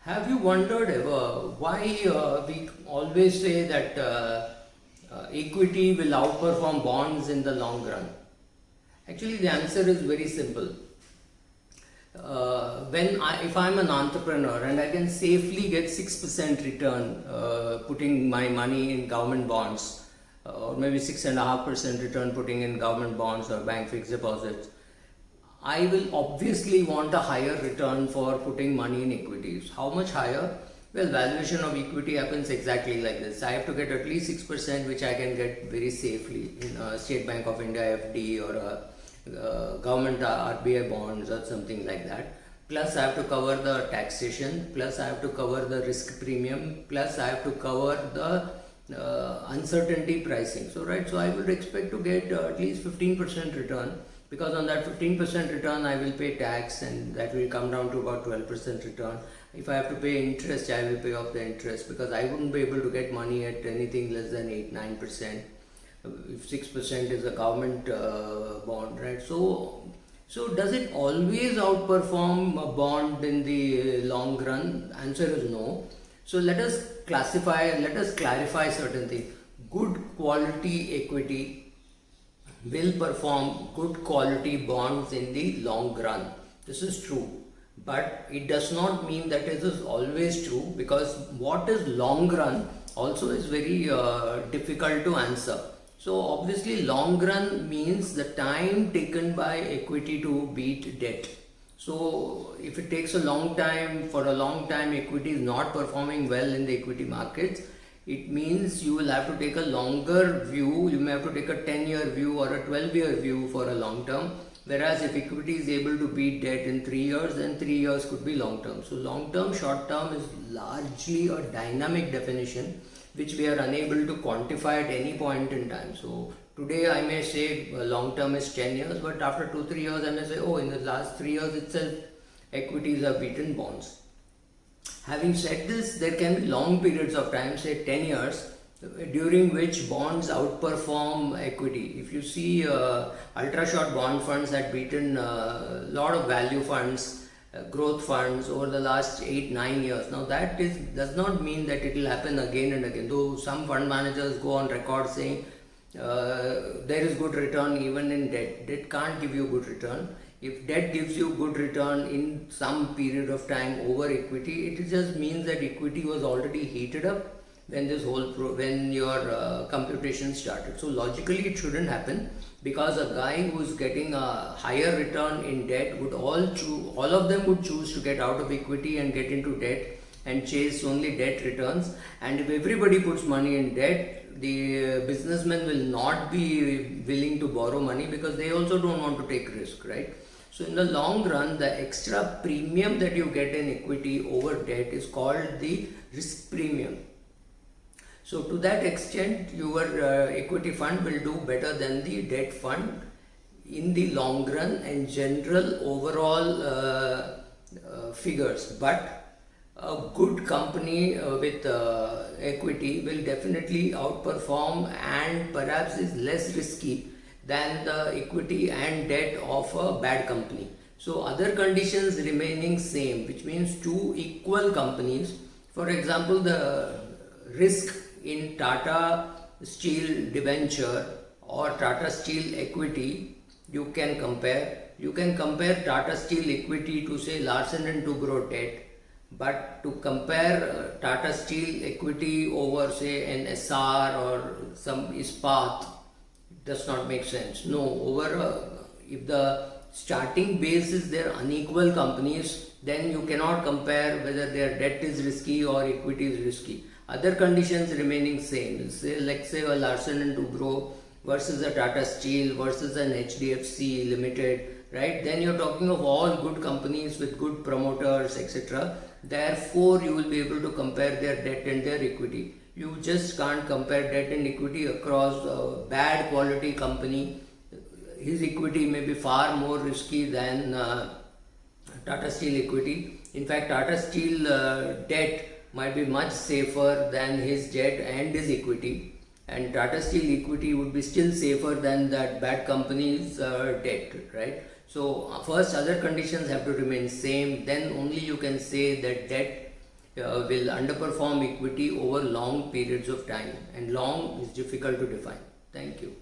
Have you wondered ever why we always say that equity will outperform bonds in the long run? Actually, the answer is very simple. If I'm an entrepreneur and I can safely get 6% return putting my money in government bonds, or maybe 6.5% return putting in government bonds or bank fixed deposits, I will obviously want a higher return for putting money in equities. How much higher? Well, valuation of equity happens exactly like this. I have to get at least 6%, which I can get very safely in a State Bank of India FD or a government RBI bonds or something like that. Plus, I have to cover the taxation. Plus, I have to cover the risk premium. Plus, I have to cover the uncertainty pricing. So, right. So, I would expect to get at least 15% return, because on that 15% return I will pay tax, and that will come down to about 12% return. If I have to pay interest, I will pay off the interest, because I wouldn't be able to get money at anything less than 8-9%. If 6% is a government bond, right? So does it always outperform a bond in the long run? Answer is no. So let us clarify certain things. Good quality equity will perform good quality bonds in the long run. This is true, but it does not mean that it is always true, because what is long run also is very difficult to answer. So obviously long run means the time taken by equity to beat debt. So if it takes a long time, for a long time equity is not performing well in the equity markets, it means you will have to take a longer view. You may have to take a 10-year view or a 12-year view for a long term. Whereas if equity is able to beat debt in 3 years, then 3 years could be long term. So long term, short term is largely a dynamic definition which we are unable to quantify at any point in time. So today I may say long term is 10 years, but after 2-3 years I may say, oh, in the last 3 years itself equities have beaten bonds. Having said this, there can be long periods of time, say 10 years, during which bonds outperform equity. If you see ultra short bond funds had beaten a lot of value funds, growth funds over the last 8-9 years. Now that does not mean that it will happen again and again, though some fund managers go on record saying there is good return even in debt. Debt can't give you good return. If debt gives you good return in some period of time over equity, it just means that equity was already heated up when when your computation started. So logically it shouldn't happen, because a guy who is getting a higher return in debt would all of them would choose to get out of equity and get into debt and chase only debt returns. And if everybody puts money in debt, the businessmen will not be willing to borrow money, because they also don't want to take risk, right? So in the long run, the extra premium that you get in equity over debt is called the risk premium. So to that extent, your equity fund will do better than the debt fund in the long run and general overall figures. But a good company with equity will definitely outperform and perhaps is less risky than the equity and debt of a bad company. So other conditions remaining same, which means two equal companies. For example, the risk in Tata Steel debenture or Tata Steel equity, you can compare. You can compare Tata Steel equity to say Larsen and Toubro debt, but to compare Tata Steel equity over say an Essar or some Ispat does not make sense. No, if the starting base is their unequal companies, then you cannot compare whether their debt is risky or equity is risky. Other conditions remaining same, say a Larsen and Toubro versus a Tata Steel versus an HDFC Limited, right? Then you're talking of all good companies with good promoters, etc. Therefore, you will be able to compare their debt and their equity. You just can't compare debt and equity across a bad quality company. His equity may be far more risky than Tata Steel equity. In fact, Tata Steel debt might be much safer than his debt and his equity, and Tata Steel equity would be still safer than that bad company's debt, right? So first other conditions have to remain same, then only you can say that debt will underperform equity over long periods of time, and long is difficult to define. Thank you.